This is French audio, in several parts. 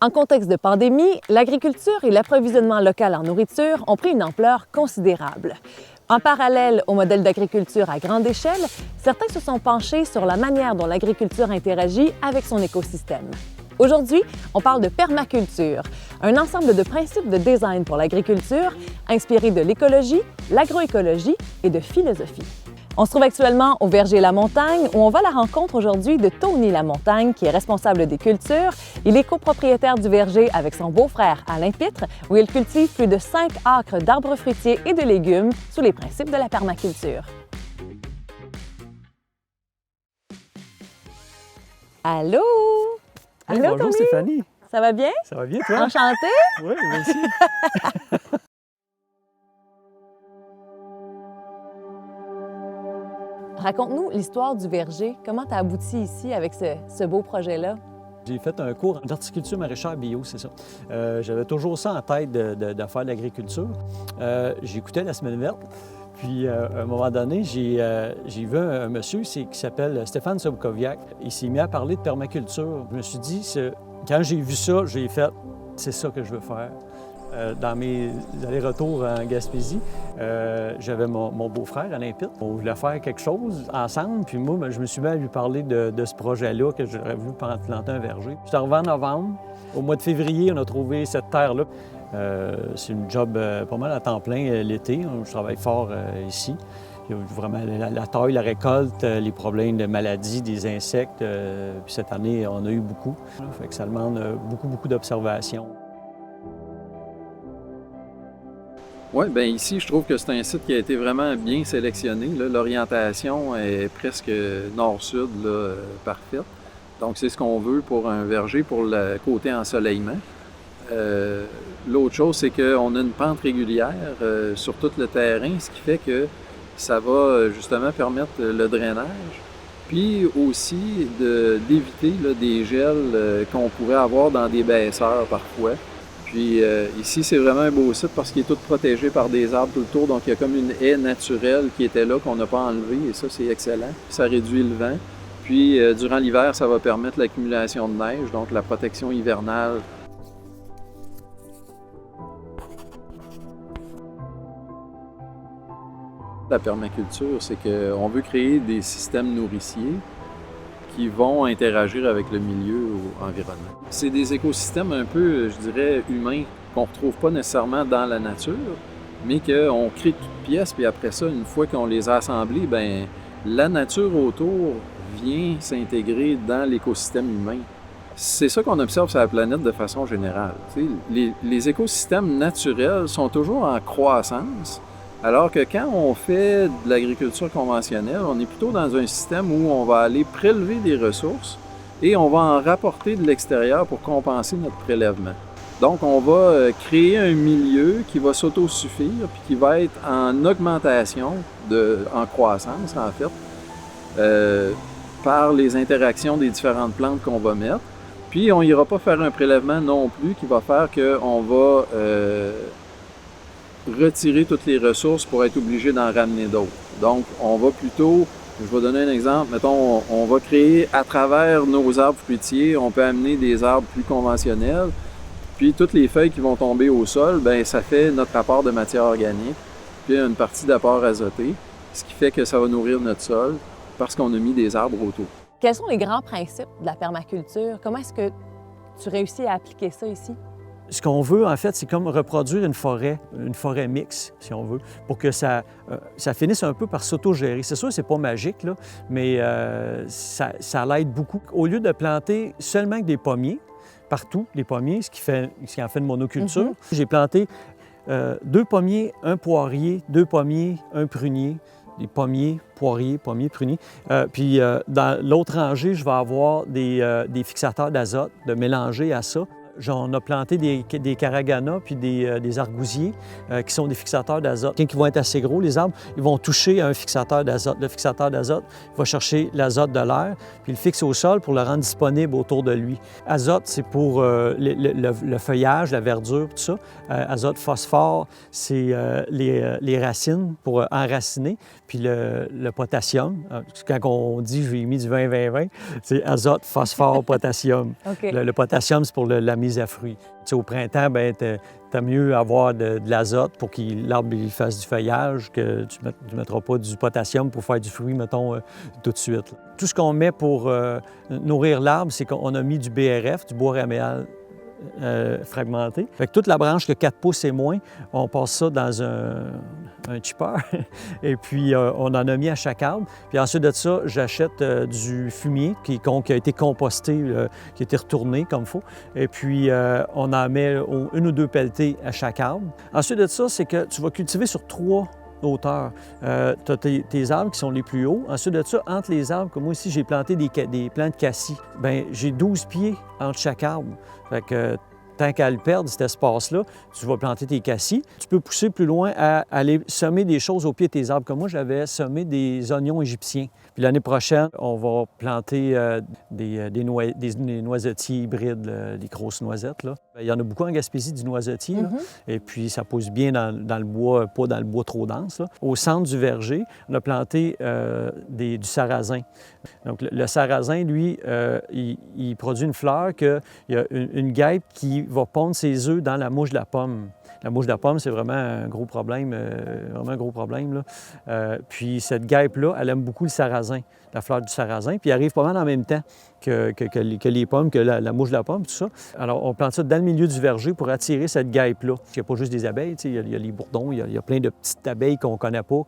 En contexte de pandémie, l'agriculture et l'approvisionnement local en nourriture ont pris une ampleur considérable. En parallèle au modèle d'agriculture à grande échelle, certains se sont penchés sur la manière dont l'agriculture interagit avec son écosystème. Aujourd'hui, on parle de permaculture, un ensemble de principes de design pour l'agriculture inspirés de l'écologie, l'agroécologie et de philosophie. On se trouve actuellement au verger La Montagne où on va à la rencontre aujourd'hui de Tony La Montagne qui est responsable des cultures. Il est copropriétaire du verger avec son beau-frère Alain Pitre où il cultive plus de 5 acres d'arbres fruitiers et de légumes sous les principes de la permaculture. Allô? Hey, Allô, bonjour Tony? Stéphanie, Ça va bien? ça va bien toi? Enchantée? Oui, moi aussi. Raconte-nous l'histoire du verger. Comment tu as abouti ici avec ce beau projet-là? J'ai fait un cours d'horticulture maraîchère bio, c'est ça. J'avais toujours ça en tête de faire de l'agriculture. J'écoutais La Semaine verte, puis à un moment donné, j'ai vu un monsieur qui s'appelle Stéphane Sobkowiak. Il s'est mis à parler de permaculture. Je me suis dit, quand j'ai vu ça, j'ai fait, c'est ça que je veux faire. Dans mes allers-retours en Gaspésie, j'avais mon beau-frère, Alain Pitre. On voulait faire quelque chose ensemble, puis moi, je me suis mis à lui parler de ce projet-là que j'aurais voulu planter un verger. Je suis arrivé en novembre. Au mois de février, on a trouvé cette terre-là. C'est une job pas mal à temps plein l'été. Je travaille fort ici. Il y a vraiment la taille, la récolte, les problèmes de maladies, des insectes. Puis cette année, on a eu beaucoup. Fait que ça demande beaucoup d'observation. Oui, bien ici, je trouve que c'est un site qui a été vraiment bien sélectionné. L'orientation est presque nord-sud, parfaite. Donc, c'est ce qu'on veut pour un verger, pour le côté ensoleillement. L'autre chose, c'est qu'on a une pente régulière sur tout le terrain, ce qui fait que ça va justement permettre le drainage. Puis aussi d'éviter des gels qu'on pourrait avoir dans des baisseurs parfois. Puis ici, c'est vraiment un beau site parce qu'il est tout protégé par des arbres tout le tour. Donc, il y a comme une haie naturelle qui était là, qu'on n'a pas enlevée. Et ça, c'est excellent. Ça réduit le vent. Puis, durant l'hiver, ça va permettre l'accumulation de neige, donc la protection hivernale. La permaculture, c'est qu'on veut créer des systèmes nourriciers qui vont interagir avec le milieu environnement. C'est des écosystèmes un peu, je dirais, humains, qu'on ne retrouve pas nécessairement dans la nature, mais qu'on crée toutes pièces, puis après ça, une fois qu'on les a assemblés, bien, la nature autour vient s'intégrer dans l'écosystème humain. C'est ça qu'on observe sur la planète de façon générale. Les écosystèmes naturels sont toujours en croissance, alors que quand on fait de l'agriculture conventionnelle, on est plutôt dans un système où on va aller prélever des ressources et on va en rapporter de l'extérieur pour compenser notre prélèvement. Donc, on va créer un milieu qui va s'autosuffire puis qui va être en augmentation, en croissance en fait, par les interactions des différentes plantes qu'on va mettre. Puis, on n'ira pas faire un prélèvement non plus qui va faire qu'on va retirer toutes les ressources pour être obligé d'en ramener d'autres. Donc, on va plutôt, je vais donner un exemple, mettons, on va créer à travers nos arbres fruitiers, on peut amener des arbres plus conventionnels, puis toutes les feuilles qui vont tomber au sol, bien, ça fait notre apport de matière organique, puis une partie d'apport azoté, ce qui fait que ça va nourrir notre sol parce qu'on a mis des arbres autour. Quels sont les grands principes de la permaculture? Comment est-ce que tu réussis à appliquer ça ici? Ce qu'on veut, en fait, c'est comme reproduire une forêt mixte, si on veut, pour que ça finisse un peu par s'autogérer. C'est sûr, c'est pas magique, là, mais ça l'aide beaucoup. Au lieu de planter seulement des pommiers, partout, les pommiers, ce qui en fait une monoculture, j'ai planté 2 pommiers, 1 poirier, 2 pommiers, 1 prunier, des pommiers, poiriers, pommiers, pruniers. Puis dans l'autre rangée, je vais avoir des fixateurs d'azote, de mélanger à ça. On a planté des caraganas puis des argousiers qui sont des fixateurs d'azote. Quand ils vont être assez gros, les arbres, ils vont toucher à un fixateur d'azote. Le fixateur d'azote va chercher l'azote de l'air, puis il le fixe au sol pour le rendre disponible autour de lui. Azote, c'est pour le feuillage, la verdure, tout ça. Azote, phosphore, c'est les racines pour enraciner. Puis le potassium, quand on dit j'ai mis du 20-20-20, c'est azote, phosphore, potassium. Okay. Le potassium, c'est pour la mise mise à fruits. Tu sais, au printemps, ben, t'as mieux avoir de l'azote pour que l'arbre il fasse du feuillage, que tu ne mettras pas du potassium pour faire du fruit, mettons, tout de suite. Tout ce qu'on met pour nourrir l'arbre, c'est qu'on a mis du BRF, du bois raméal fragmenté. Fait que toute la branche de 4 pouces et moins, on passe ça dans un chipper et puis on en a mis à chaque arbre. Puis ensuite de ça, j'achète du fumier qui a été composté, qui a été retourné comme il faut. Et puis on en met une ou deux pelletées à chaque arbre. Ensuite de ça, c'est que tu vas cultiver sur 3 hauteurs. Tu as tes arbres qui sont les plus hauts. Ensuite de ça, entre les arbres, comme moi ici, j'ai planté des plants de cassis. Bien, j'ai 12 pieds entre chaque arbre. Fait que tant qu'à le perdre, cet espace-là, tu vas planter tes cassis. Tu peux pousser plus loin à aller semer des choses au pied de tes arbres. Comme moi, j'avais semé des oignons égyptiens. Puis l'année prochaine, on va planter des noisetiers hybrides, des grosses noisettes, là. Il y en a beaucoup en Gaspésie, du noisetier. Là. Et puis, ça pousse bien dans le bois, pas dans le bois trop dense, là. Au centre du verger, on a planté du sarrasin. Donc, le sarrasin, lui, il produit une fleur qu'il y a une guêpe qui va pondre ses œufs dans la mouche de la pomme. La mouche de la pomme, c'est vraiment un gros problème, là. Puis cette guêpe-là, elle aime beaucoup le sarrasin, la fleur du sarrasin, puis elle arrive pas mal en même temps que les pommes, que la mouche de la pomme, tout ça. Alors, on plante ça dans le milieu du verger pour attirer cette guêpe-là. Il n'y a pas juste des abeilles, il y a les bourdons, il y a plein de petites abeilles qu'on ne connaît pas,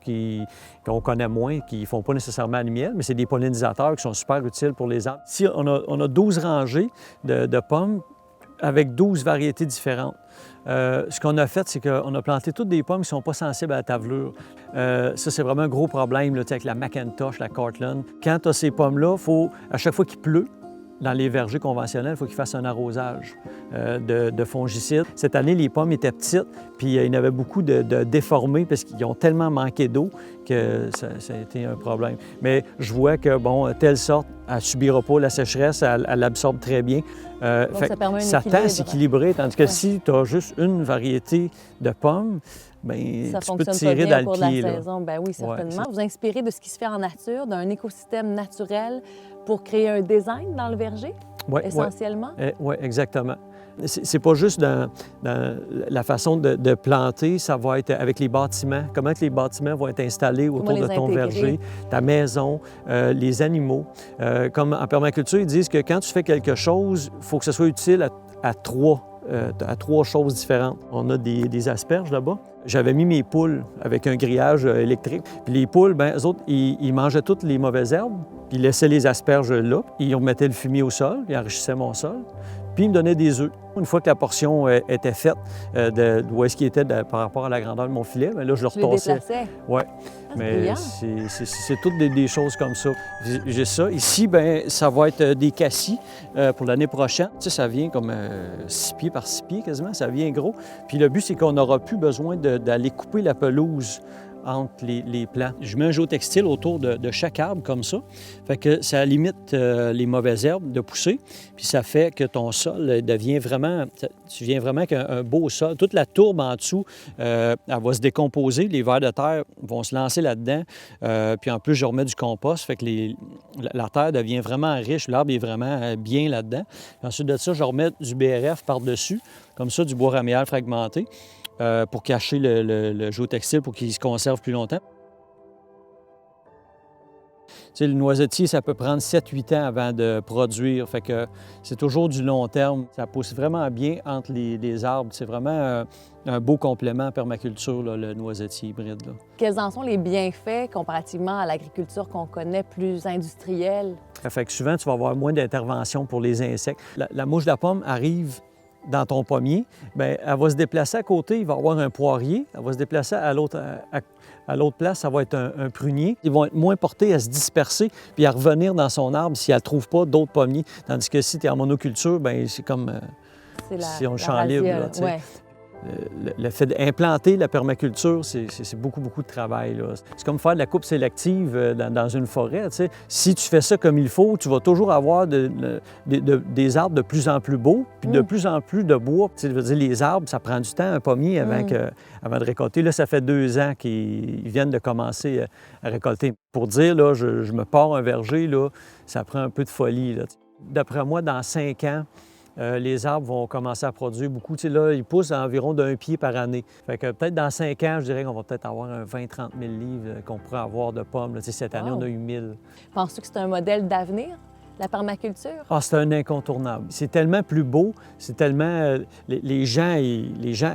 qu'on connaît moins, qui ne font pas nécessairement du miel, mais c'est des pollinisateurs qui sont super utiles pour les arbres. Ici, on a 12 rangées de pommes avec 12 variétés différentes. Ce qu'on a fait, c'est qu'on a planté toutes des pommes qui ne sont pas sensibles à la tavelure. Ça, c'est vraiment un gros problème là, avec la Macintosh, la Cortland. Quand tu as ces pommes-là, à chaque fois qu'il pleut, dans les vergers conventionnels, il faut qu'ils fassent un arrosage de fongicides. Cette année, les pommes étaient petites, puis il y en avait beaucoup de déformés parce qu'ils ont tellement manqué d'eau que ça a été un problème. Mais je vois que, bon, telle sorte, elle ne subira pas la sécheresse, elle l'absorbe très bien. Donc, ça tend à s'équilibrer, tandis que si tu as juste une variété de pommes, bien, tu peux te tirer dans le pied. La saison. Ben oui, certainement. Vous inspirez de ce qui se fait en nature, d'un écosystème naturel pour créer un design dans le verger, essentiellement? Oui, exactement. C'est pas juste dans la façon de planter, ça va être avec les bâtiments, comment que les bâtiments vont être installés autour de ton verger, ta maison, les animaux. Comme en permaculture, ils disent que quand tu fais quelque chose, il faut que ce soit utile à trois choses différentes. On a des asperges là-bas. J'avais mis mes poules avec un grillage électrique. Puis les poules, bien, eux autres, ils mangeaient toutes les mauvaises herbes, puis ils laissaient les asperges là. Ils remettaient le fumier au sol, ils enrichissaient mon sol. Puis ils me donnaient des œufs. Une fois que la portion était faite, d'où est-ce qu'il était par rapport à la grandeur de mon filet, bien là, je le repassais. Oui. Mais c'est toutes des choses comme ça. J'ai ça. Ici, bien, ça va être des cassis pour l'année prochaine. Tu sais, ça vient comme 6 pieds par 6 pieds quasiment, ça vient gros. Puis le but, c'est qu'on n'aura plus besoin d'aller couper la pelouse entre les plants. Je mets un géotextile autour de chaque arbre comme ça. Fait que ça limite les mauvaises herbes de pousser. Puis ça fait que ton sol devient vraiment... Tu viens vraiment avec un beau sol. Toute la tourbe en dessous, elle va se décomposer. Les vers de terre vont se lancer là-dedans. Puis en plus, je remets du compost. Fait que la terre devient vraiment riche. L'arbre est vraiment bien là-dedans. Puis ensuite de ça, je remets du BRF par-dessus. Comme ça, du bois raméal fragmenté. Pour cacher le géotextile pour qu'il se conserve plus longtemps. Tu sais, le noisetier, ça peut prendre 7-8 ans avant de produire. Fait que c'est toujours du long terme. Ça pousse vraiment bien entre les arbres. C'est vraiment un beau complément en permaculture, là, le noisetier hybride. Là. Quels en sont les bienfaits comparativement à l'agriculture qu'on connaît plus industrielle? Fait que souvent, tu vas avoir moins d'intervention pour les insectes. La mouche de la pomme arrive dans ton pommier, bien, elle va se déplacer à côté, il va y avoir un poirier, elle va se déplacer à l'autre place, ça va être un prunier. Ils vont être moins portés à se disperser puis à revenir dans son arbre si elle ne trouve pas d'autres pommiers. Tandis que si tu es en monoculture, bien, c'est comme si on le champ libre. Là, le fait d'implanter la permaculture, c'est beaucoup, beaucoup de travail. Là. C'est comme faire de la coupe sélective dans une forêt. T'sais. Si tu fais ça comme il faut, tu vas toujours avoir des arbres de plus en plus beaux, puis de plus en plus de bois. Je veux dire, les arbres, ça prend du temps, un pommier, avant de récolter. Là, ça fait 2 ans qu'ils viennent de commencer à récolter. Pour dire, là, je me pars un verger, là, ça prend un peu de folie. D'après moi, dans 5 ans, les arbres vont commencer à produire beaucoup. Tu sais, là, ils poussent à environ d'1 pied par année. Fait que peut-être dans 5 ans, je dirais qu'on va peut-être avoir un 20-30 000 livres qu'on pourrait avoir de pommes. Là, tu sais, cette année, on a eu 1000. Penses-tu que c'est un modèle d'avenir, la permaculture? Ah, c'est un incontournable. C'est tellement plus beau, c'est tellement... les gens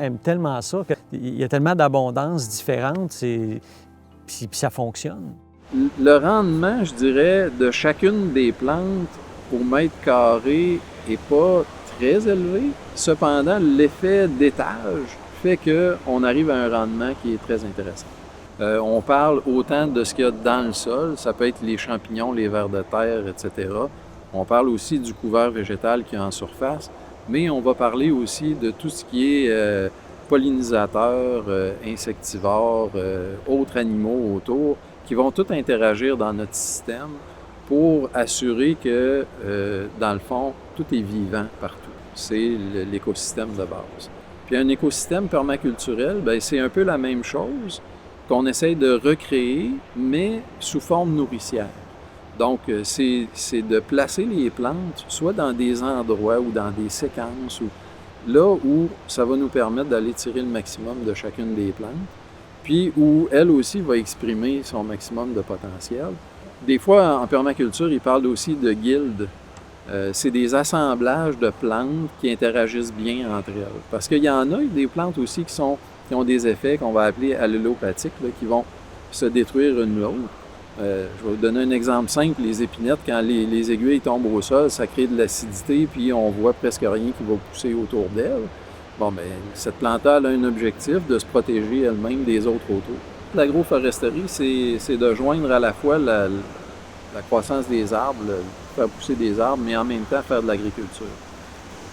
aiment tellement ça qu'il y a tellement d'abondance différente, puis ça fonctionne. Le rendement, je dirais, de chacune des plantes au mètre carré n'est pas très élevé. Cependant, l'effet d'étage fait qu'on arrive à un rendement qui est très intéressant. On parle autant de ce qu'il y a dans le sol, ça peut être les champignons, les vers de terre, etc. On parle aussi du couvert végétal qui est en surface, mais on va parler aussi de tout ce qui est pollinisateurs, insectivores, autres animaux autour, qui vont tout interagir dans notre système pour assurer que, dans le fond, tout est vivant partout. C'est l'écosystème de base. Puis un écosystème permaculturel, bien, c'est un peu la même chose qu'on essaye de recréer, mais sous forme nourricière. Donc, c'est de placer les plantes soit dans des endroits ou dans des séquences, ou là où ça va nous permettre d'aller tirer le maximum de chacune des plantes, puis où elle aussi va exprimer son maximum de potentiel. Des fois, en permaculture, ils parlent aussi de guildes. C'est des assemblages de plantes qui interagissent bien entre elles. Parce qu'il y en a des plantes aussi qui ont des effets qu'on va appeler allélopathiques, là, qui vont se détruire une l'autre. Je vais vous donner un exemple simple. Les épinettes, quand les aiguilles tombent au sol, ça crée de l'acidité, puis on voit presque rien qui va pousser autour d'elle. Bon, bien, cette plante-là a un objectif de se protéger elle-même des autres autour. L'agroforesterie, c'est de joindre à la fois la croissance des arbres, faire pousser des arbres, mais en même temps faire de l'agriculture.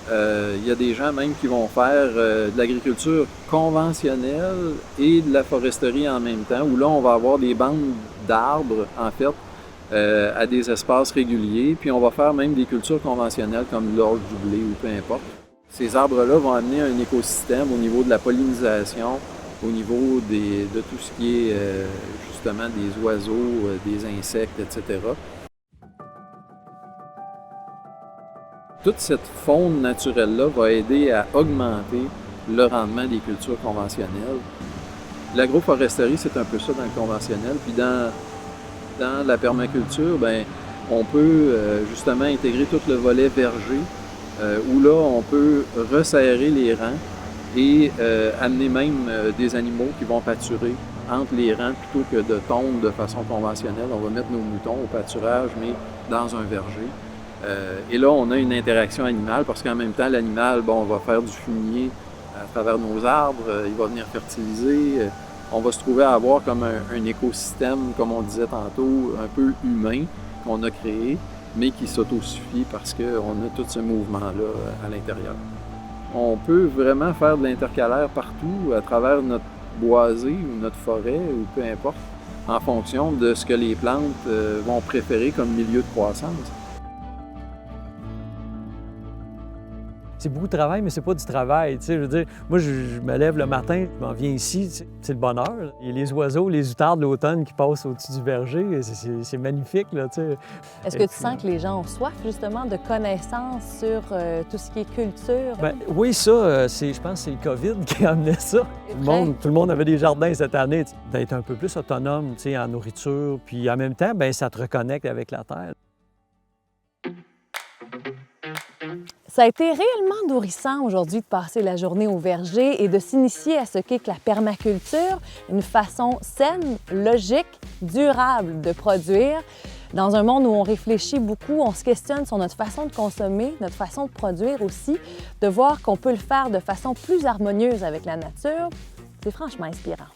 Il y a des gens même qui vont faire de l'agriculture conventionnelle et de la foresterie en même temps, où là, on va avoir des bandes d'arbres, en fait, à des espaces réguliers, puis on va faire même des cultures conventionnelles comme l'orge du blé ou peu importe. Ces arbres-là vont amener un écosystème au niveau de la pollinisation, au niveau de tout ce qui est justement des oiseaux, des insectes, etc. Toute cette faune naturelle-là va aider à augmenter le rendement des cultures conventionnelles. L'agroforesterie, c'est un peu ça dans le conventionnel. Puis dans la permaculture, bien, on peut justement intégrer tout le volet verger, où là, on peut resserrer les rangs et amener même des animaux qui vont pâturer entre les rangs plutôt que de tondre de façon conventionnelle. On va mettre nos moutons au pâturage, mais dans un verger. Et là, on a une interaction animale parce qu'en même temps, l'animal, bon, on va faire du fumier à travers nos arbres, il va venir fertiliser. On va se trouver à avoir comme un écosystème, comme on disait tantôt, un peu humain qu'on a créé, mais qui s'autosuffit parce qu'on a tout ce mouvement-là à l'intérieur. On peut vraiment faire de l'intercalaire partout, à travers notre boisé ou notre forêt, ou peu importe, en fonction de ce que les plantes vont préférer comme milieu de croissance. C'est beaucoup de travail, mais c'est pas du travail. Tu sais, je veux dire, moi, je me lève le matin, je m'en viens ici, c'est le bonheur. Il y a les oiseaux, les outardes de l'automne qui passent au-dessus du verger. C'est magnifique, là, tu sais. Est-ce que tu sens que les gens ont soif, justement, de connaissances sur tout ce qui est culture? Bien, oui, ça, je pense que c'est le COVID qui a amené ça. Tout le monde avait des jardins cette année. D'être un peu plus autonome, tu sais, en nourriture, puis en même temps, bien, ça te reconnecte avec la terre. Ça a été réellement nourrissant aujourd'hui de passer la journée au verger et de s'initier à ce qu'est la permaculture, une façon saine, logique, durable de produire. Dans un monde où on réfléchit beaucoup, on se questionne sur notre façon de consommer, notre façon de produire aussi, de voir qu'on peut le faire de façon plus harmonieuse avec la nature, c'est franchement inspirant.